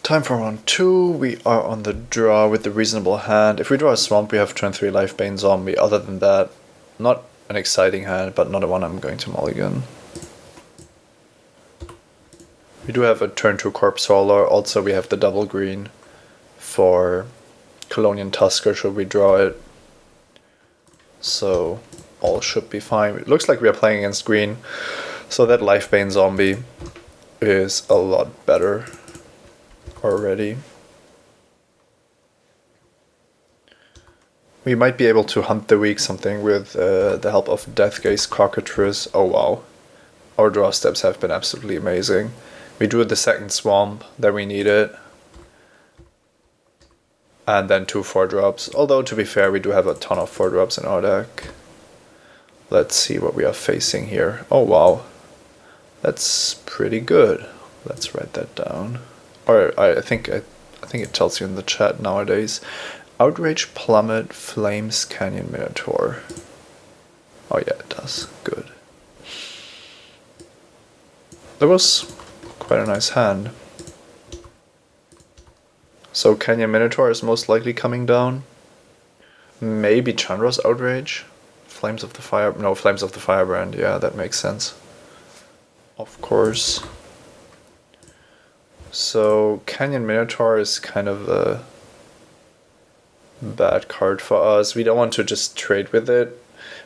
Time for round 2. We are on the draw with the reasonable hand. If we draw a swamp, we have turn 3 Lifebane Zombie. Other than that, not an exciting hand, but not one I'm going to mulligan. We do have a turn 2 Corpse Hauler. Also, we have the double green for Colonian Tusker should we draw it. So, all should be fine. It looks like we are playing against green, so that Lifebane Zombie is a lot better already. We might be able to hunt the weak something with the help of Deathgaze Cockatrice. Oh wow, our draw steps have been absolutely amazing. We drew the second swamp that we needed, and then 2 4-drops. Although to be fair, we do have a ton of 4-drops in our deck. Let's see what we are facing here. Oh wow, that's pretty good. Let's write that down. Or I think it tells you in the chat nowadays. Outrage, Plummet, Flames, Canyon Minotaur. Oh yeah, it does. Good. That was quite a nice hand. So Canyon Minotaur is most likely coming down. Maybe Chandra's Outrage. Flames of the Firebrand. Yeah, that makes sense. Of course. So Canyon Minotaur is kind of a bad card for us. We don't want to just trade with it.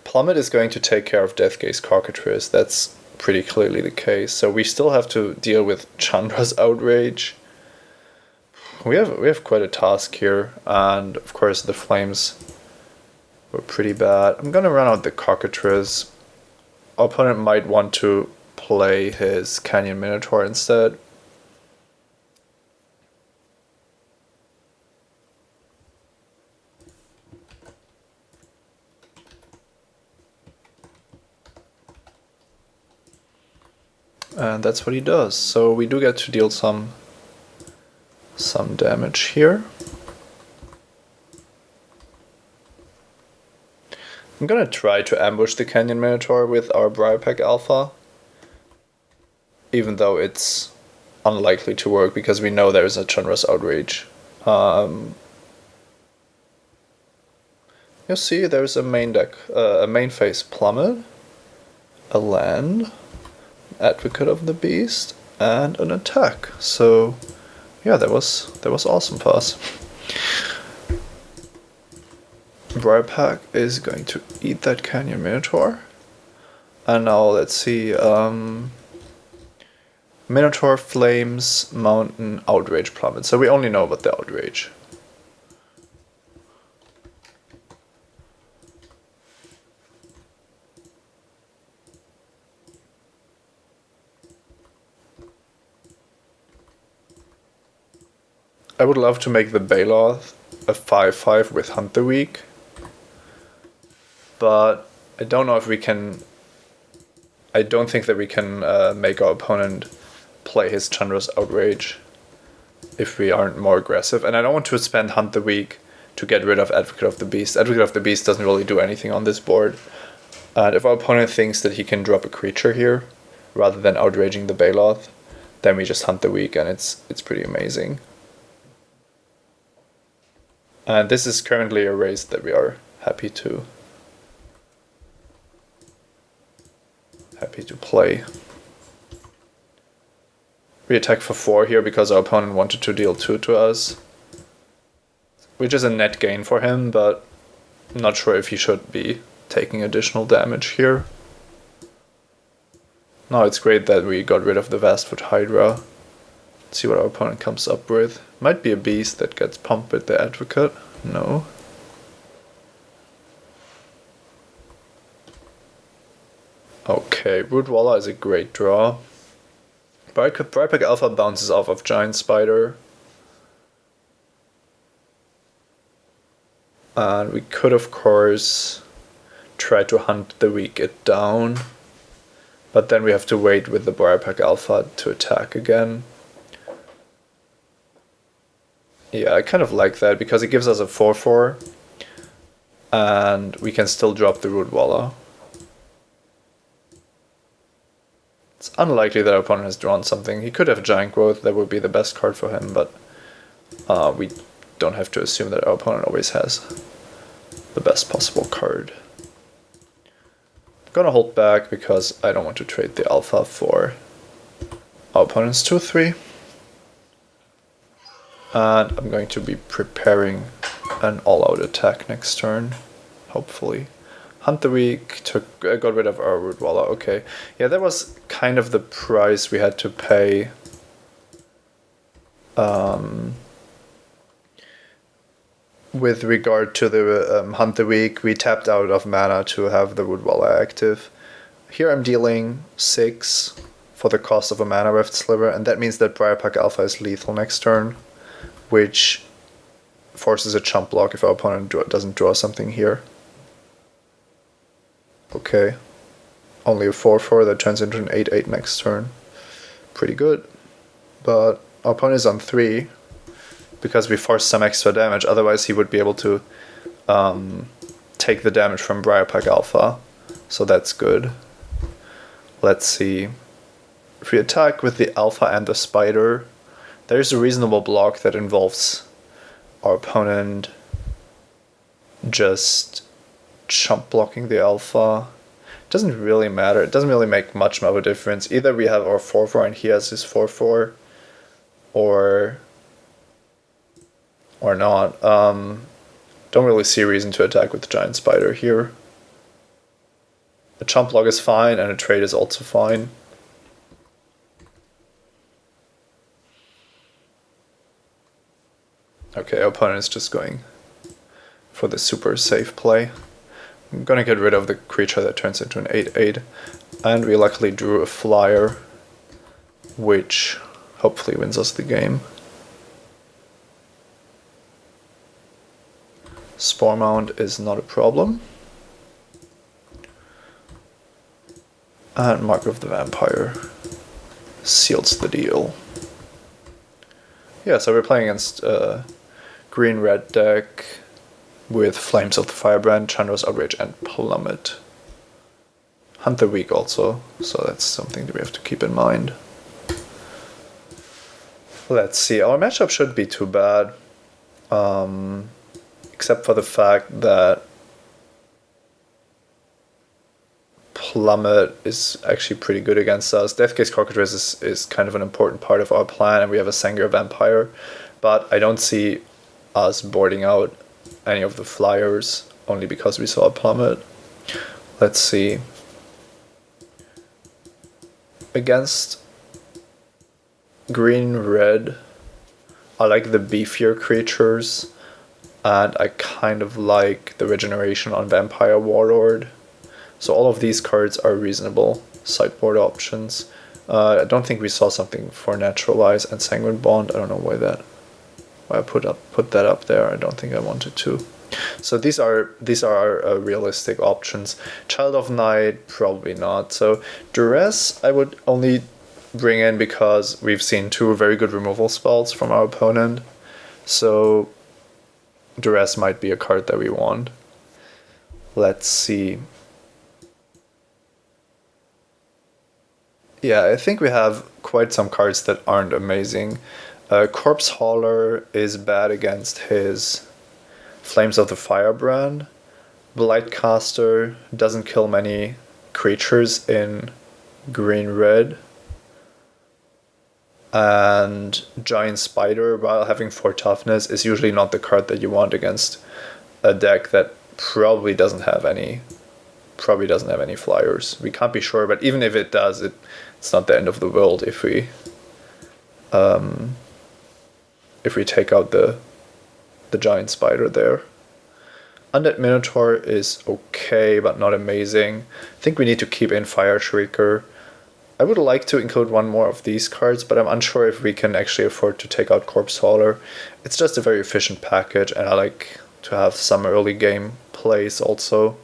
Plummet is going to take care of Deathgaze Cockatrice. That's pretty clearly the case. So we still have to deal with Chandra's Outrage. We have quite a task here, and of course the flames were pretty bad. I'm gonna run out the Cockatrice. Our opponent might want to play his Canyon Minotaur instead. And that's what he does. So we do get to deal some damage here. I'm gonna try to ambush the Canyon Minotaur with our Briarpack Alpha, even though it's unlikely to work because we know there's a Chandra's Outrage. You'll see there's a main phase Plummet, a land, Advocate of the Beast, and an attack. So yeah, that was awesome for us. Briarpack is going to eat that Canyon Minotaur. And now let's see. Minotaur, Flames, Mountain, Outrage, Plummet. So we only know about the Outrage. I would love to make the Baloth a 5/5 with Hunt the Weak, but I don't know if we can. I don't think that we can make our opponent play his Chandra's Outrage if we aren't more aggressive. And I don't want to spend Hunt the Weak to get rid of Advocate of the Beast. Advocate of the Beast doesn't really do anything on this board. And if our opponent thinks that he can drop a creature here rather than outraging the Baloth, then we just Hunt the Weak, and it's pretty amazing. And this is currently a race that we are happy to play. We attack for 4 here because our opponent wanted to deal 2 to us, which is a net gain for him, but I'm not sure if he should be taking additional damage here. Now it's great that we got rid of the Vastfoot Hydra. Let's see what our opponent comes up with. Might be a beast that gets pumped with the Advocate. No. Okay, Rootwalla is a great draw. Briarpack Alpha bounces off of Giant Spider. And we could of course try to Hunt the Weak it down. But then we have to wait with the Briarpack Alpha to attack again. Yeah, I kind of like that because it gives us a 4/4 and we can still drop the Rootwalla. It's unlikely that our opponent has drawn something. He could have Giant Growth, that would be the best card for him, but we don't have to assume that our opponent always has the best possible card. I'm gonna hold back because I don't want to trade the alpha for our opponent's 2-3. And I'm going to be preparing an all-out attack next turn, hopefully. Hunt the Week, got rid of our Rootwalla, okay. Yeah, that was kind of the price we had to pay. With regard to the Hunt the Week, we tapped out of mana to have the Rootwalla active. Here I'm dealing 6 for the cost of a Mana Rift Sliver, and that means that Briarpack Alpha is lethal next turn, which forces a chump block if our opponent doesn't draw something here. Okay. Only a 4-4 that turns into an 8-8 next turn. Pretty good. But our opponent is on 3 because we forced some extra damage. Otherwise he would be able to take the damage from Briarpack Alpha. So that's good. Let's see. If we attack with the Alpha and the Spider, there's a reasonable block that involves our opponent just chump blocking the Alpha. It doesn't really matter. It doesn't really make much of a difference. Either we have our 4-4 and he has his 4-4, or not. Don't really see a reason to attack with the Giant Spider here. A chump block is fine, and a trade is also fine. Okay, our opponent is just going for the super safe play. I'm gonna get rid of the creature that turns into an 8-8, and we luckily drew a flyer, which hopefully wins us the game. Spore Mound is not a problem. And Mark of the Vampire seals the deal. Yeah, so we're playing against green-red deck with Flames of the Firebrand, Chandra's Outrage, and Plummet. Hunt the Week also, so that's something that we have to keep in mind. Let's see, our matchup shouldn't be too bad, except for the fact that Plummet is actually pretty good against us. Deathgaze Cockatrice is kind of an important part of our plan, and we have a Sangreal Vampire, but I don't see us boarding out any of the flyers only because we saw a Plummet. Let's see. Against green-red, I like the beefier creatures, and I kind of like the regeneration on Vampire Warlord. So all of these cards are reasonable sideboard options. I don't think we saw something for Naturalize and Sanguine Bond. I don't know why I put that up there. I don't think I wanted to. So these are our realistic options. Child of Night, probably not. So Duress I would only bring in because we've seen 2 very good removal spells from our opponent. So Duress might be a card that we want. Let's see. Yeah, I think we have quite some cards that aren't amazing. Corpse Hauler is bad against his Flames of the Firebrand. Blightcaster doesn't kill many creatures in green-red. And Giant Spider, while having 4 toughness, is usually not the card that you want against a deck that probably doesn't have any flyers. We can't be sure, but even if it does, it's not the end of the world if we take out the Giant Spider there. Undead Minotaur is okay, but not amazing. I think we need to keep in Fire Shrieker. I would like to include one more of these cards, but I'm unsure if we can actually afford to take out Corpse Hauler. It's just a very efficient package, and I like to have some early game plays also.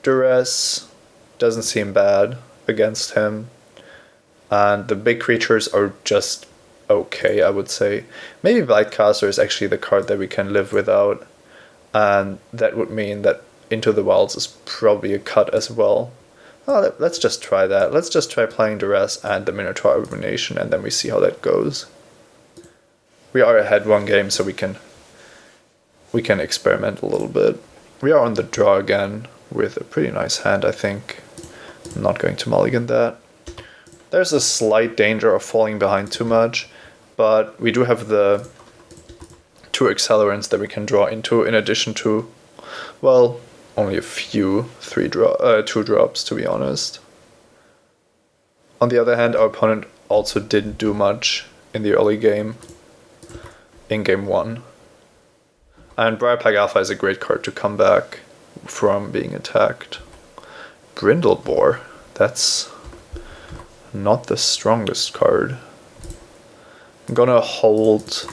Duress doesn't seem bad against him, and the big creatures are just okay, I would say. Maybe Blightcaster is actually the card that we can live without, and that would mean that Into the Wilds is probably a cut as well. Oh, let's just try that. Let's just try playing Duress and the Minotaur Abomination, and then we see how that goes. we are ahead one game, so we can experiment a little bit. We are on the draw again with a pretty nice hand, I think. I'm not going to mulligan that. There's a slight danger of falling behind too much, but we do have the 2 accelerants that we can draw into, in addition to, well, only a few 2 drops, to be honest. On the other hand, our opponent also didn't do much in the early game, in game 1. And Briarpack Alpha is a great card to come back from being attacked. Brindleboar, that's not the strongest card. I'm gonna hold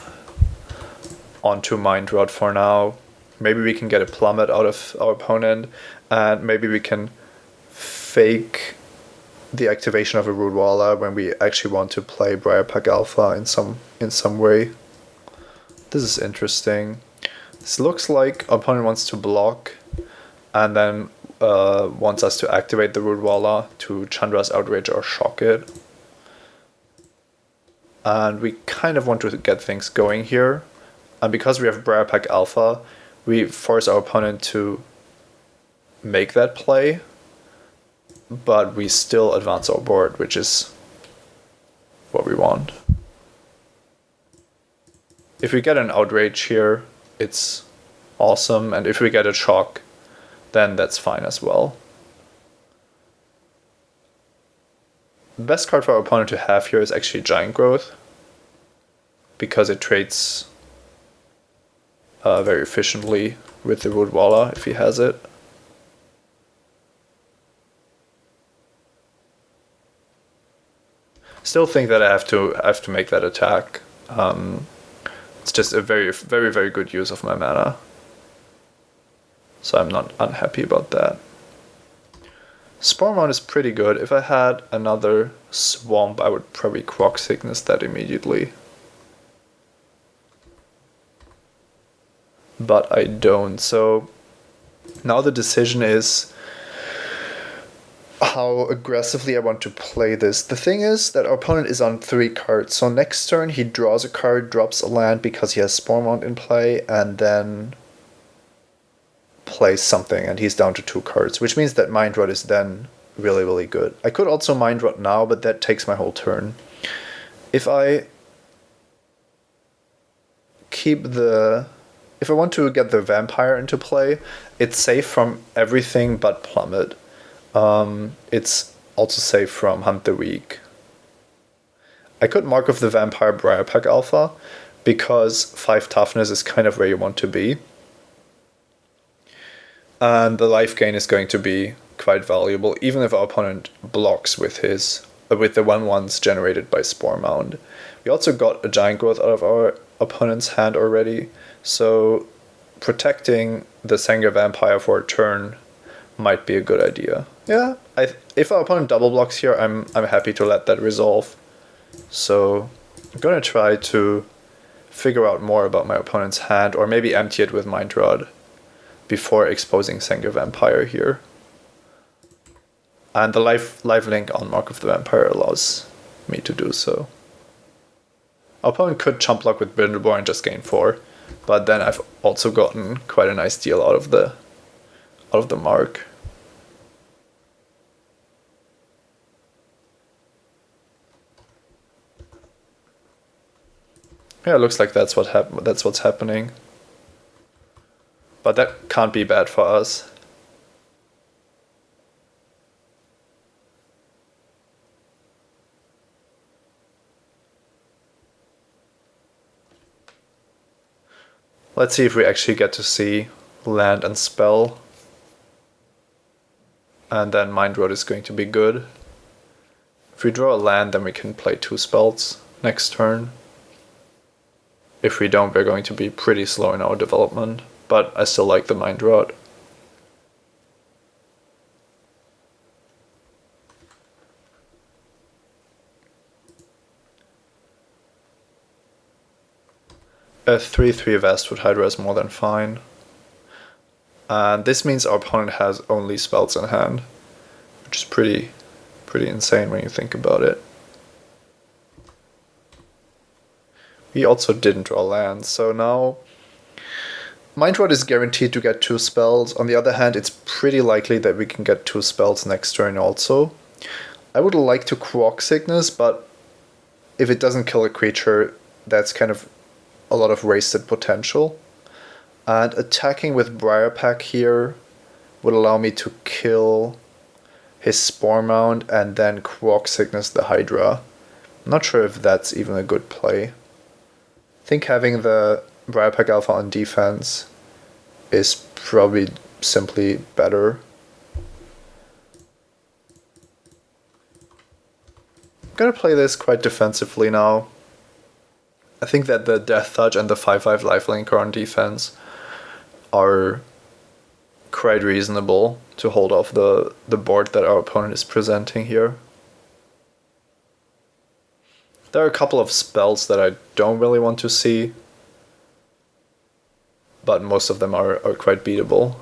onto Mind Rod for now. Maybe we can get a Plummet out of our opponent, and maybe we can fake the activation of a Rootwalla when we actually want to play Briarpack Alpha in some way. This is interesting. This looks like our opponent wants to block and then wants us to activate the Rootwalla to Chandra's Outrage or shock it. And we kind of want to get things going here. And because we have Briarpack Alpha, we force our opponent to make that play, but we still advance our board, which is what we want. If we get an Outrage here, it's awesome, and if we get a shock, then that's fine as well. The best card for our opponent to have here is actually Giant Growth, because it trades very efficiently with the Rootwalla if he has it. Still think that I have to make that attack. It's just a very, very, very good use of my mana. So I'm not unhappy about that. Spore Mound is pretty good. If I had another Swamp, I would probably Croc Sickness that immediately. But I don't. So now the decision is how aggressively I want to play this. The thing is that our opponent is on 3 cards. So next turn he draws a card, drops a land because he has Spore Mound in play, and then plays something, and he's down to 2 cards, which means that Mind Rod is then really, really good. I could also Mind Rod now, but that takes my whole turn. If I want to get the Vampire into play, it's safe from everything but Plummet. It's also safe from Hunt the Weak. I could Mark of the Vampire Briarpack Alpha, because 5 toughness is kind of where you want to be. And the life gain is going to be quite valuable, even if our opponent blocks with the 1/1s generated by Spore Mound. We also got a Giant Growth out of our opponent's hand already, so protecting the Sengir Vampire for a turn might be a good idea. Yeah, if our opponent double blocks here, I'm happy to let that resolve. So I'm gonna try to figure out more about my opponent's hand, or maybe empty it with Mind Rod before exposing Sengir Vampire here. And the life link on Mark of the Vampire allows me to do so. Our opponent could chump block with Brindleboar and just gain 4, but then I've also gotten quite a nice deal out of the mark. Yeah, it looks like that's what's happening. But that can't be bad for us. Let's see if we actually get to see land and spell. And then Mind Rod is going to be good. If we draw a land, then we can play 2 spells next turn. If we don't, we're going to be pretty slow in our development. But I still like the Mind Rod. A 3/3 Vastwood Hydra is more than fine. And this means our opponent has only spells in hand, which is pretty insane when you think about it. He also didn't draw land, so now Mind Rot is guaranteed to get 2 spells. On the other hand, it's pretty likely that we can get 2 spells next turn also. I would like to Quark Sickness, but if it doesn't kill a creature, that's kind of a lot of wasted potential. And attacking with Briarpack here would allow me to kill his Spore Mound and then Quark Sickness the Hydra. I'm not sure if that's even a good play. I think having the Briarpack Alpha on defense is probably simply better. I'm gonna play this quite defensively now. I think that the Death Touch and the 5/5 Lifelinker on defense are quite reasonable to hold off the board that our opponent is presenting here. There are a couple of spells that I don't really want to see, but most of them are quite beatable.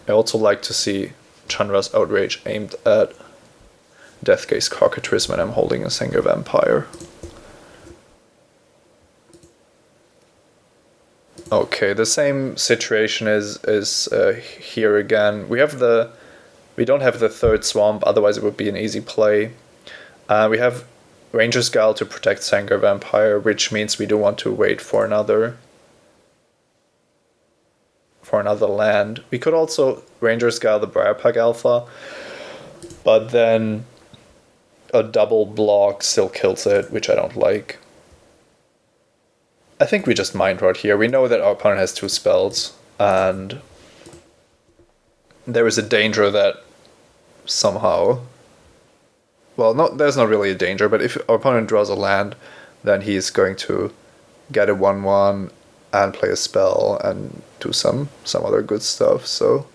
I also like to see Chandra's Outrage aimed at Deathgaze Cockatrice when I'm holding a Sengir Vampire. Okay, the same situation is here again. We don't have the 3rd Swamp, otherwise it would be an easy play. We have Ranger's Guile to protect Sengir Vampire, which means we do want to wait for another land. We could also Ranger's Guile the Briarpack Alpha, but then a double block still kills it, which I don't like. I think we just Mind Rot here. We know that our opponent has 2 spells, and there is a danger that somehow... Well, there's not really a danger, but if our opponent draws a land, then he's going to get a 1/1 and play a spell and do some other good stuff. So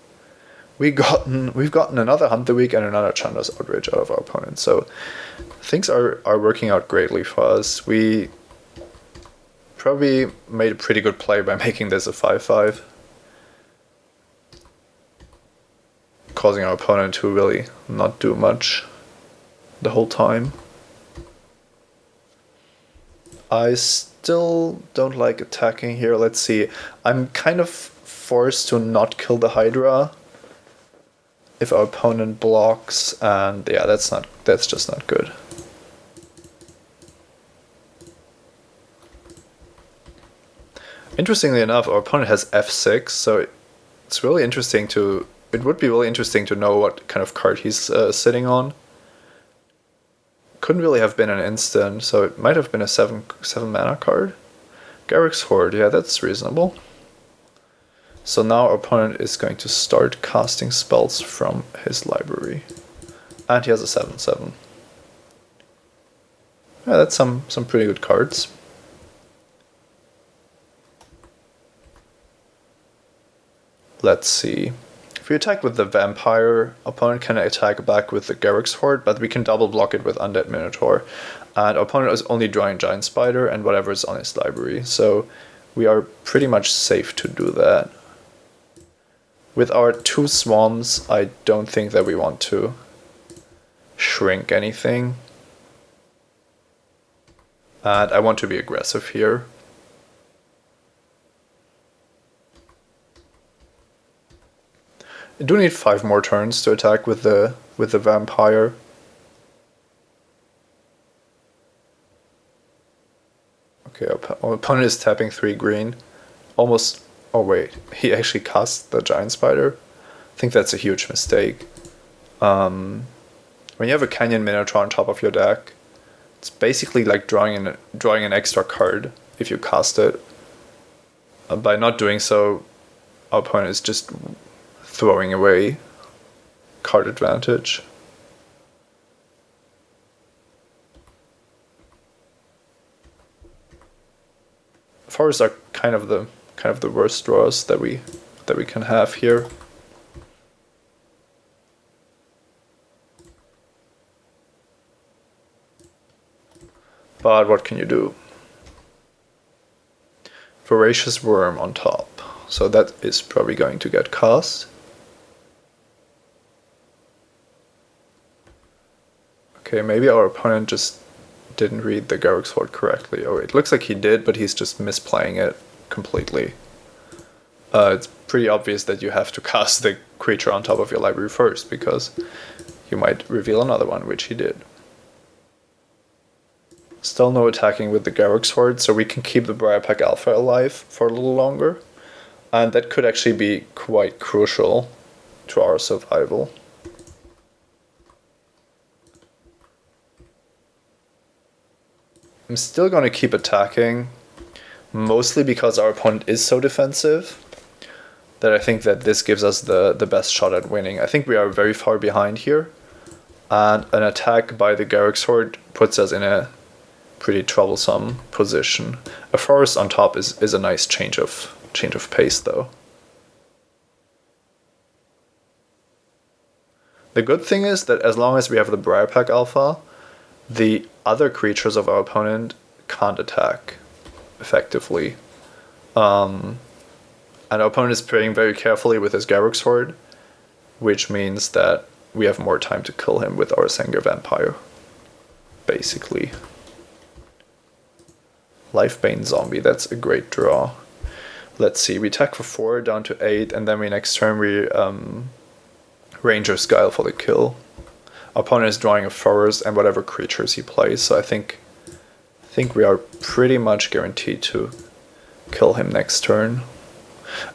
we've gotten another Hunt the Week and another Chandra's Outrage out of our opponent. So things are working out greatly for us. We probably made a pretty good play by making this a 5/5, causing our opponent to really not do much the whole time. I still don't like attacking here. Let's see. I'm kind of forced to not kill the Hydra if our opponent blocks, and yeah, that's just not good. Interestingly enough, our opponent has F6, so it would be really interesting to know what kind of card he's sitting on. Couldn't really have been an instant, so it might have been a 7 mana card. Garruk's Horde, yeah, that's reasonable. So now our opponent is going to start casting spells from his library. And he has a 7/7. Yeah, that's some pretty good cards. Let's see. If we attack with the Vampire, opponent can attack back with the Garruk's Horde, but we can double block it with Undead Minotaur. And our opponent is only drawing Giant Spider and whatever is on his library, so we are pretty much safe to do that. With our 2 Swamps, I don't think that we want to shrink anything. And I want to be aggressive here. I do need 5 more turns to attack with the Vampire. Okay, our opponent is tapping 3 green. Almost... Oh wait, he actually cast the Giant Spider? I think that's a huge mistake. When you have a Canyon Minotaur on top of your deck, it's basically like drawing an extra card if you cast it. By not doing so, our opponent is just throwing away card advantage. Forests are kind of the worst draws that we can have here. But what can you do? Voracious Worm on top. So that is probably going to get cast. Okay, maybe our opponent just didn't read the Garruk Sword correctly. Oh, it looks like he did, but he's just misplaying it completely. It's pretty obvious that you have to cast the creature on top of your library first, because you might reveal another one, which he did. Still no attacking with the Garruk Sword, so we can keep the Briarpack Alpha alive for a little longer. And that could actually be quite crucial to our survival. I'm still going to keep attacking, mostly because our opponent is so defensive that I think that this gives us the best shot at winning. I think we are very far behind here, and an attack by the Garruk Sword puts us in a pretty troublesome position. A forest on top is a nice change of pace, though. The good thing is that as long as we have the Briarpack Alpha, the other creatures of our opponent can't attack effectively. And our opponent is playing very carefully with his Garruk Sword, which means that we have more time to kill him with our Sengir Vampire, basically. Lifebane Zombie, that's a great draw. Let's see, we attack for 4 down to 8, and then we next turn we Ranger Skyle for the kill. Our opponent is drawing a forest and whatever creatures he plays, so I think we are pretty much guaranteed to kill him next turn.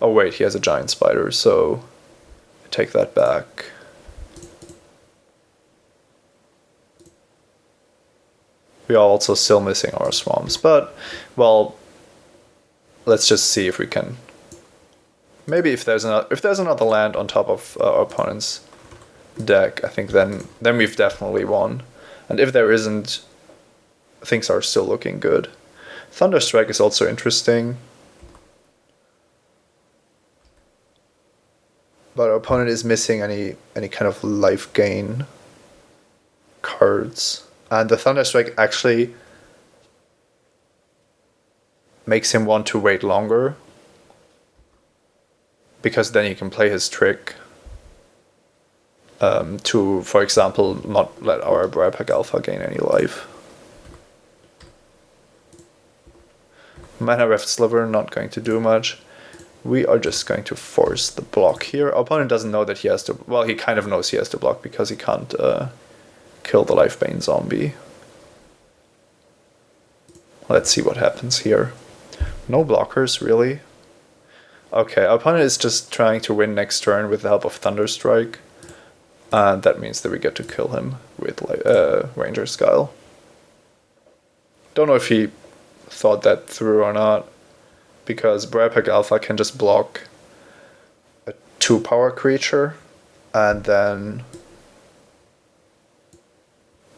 Oh wait, he has a giant spider, so I take that back. We are also still missing our swamps, but, well, let's just see if we can. Maybe if there's another land on top of our opponent's deck, I think then we've definitely won. And if there isn't, things are still looking good. Thunderstrike is also interesting, but our opponent is missing any kind of life gain cards. And the Thunderstrike actually makes him want to wait longer, because then he can play his trick to, for example, not let our Briarpack Alpha gain any life. Mana Reft Sliver, not going to do much. We are just going to force the block here. Our opponent doesn't know that he has to, well, he kind of knows he has to block because he can't kill the Lifebane Zombie. Let's see what happens here. No blockers, really. Okay, our opponent is just trying to win next turn with the help of Thunderstrike. And that means that we get to kill him with Ranger Skyle. Don't know if he thought that through or not, because Briarpack Alpha can just block a 2-power creature, and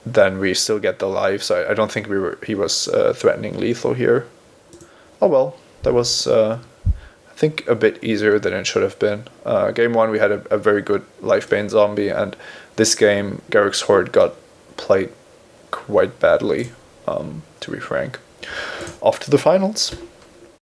then we still get the life, so I don't think he was threatening lethal here. Oh well, that was I think a bit easier than it should have been. Game 1 we had a very good Lifebane Zombie, and this game Garruk Sword got played quite badly, to be frank. Off to the finals.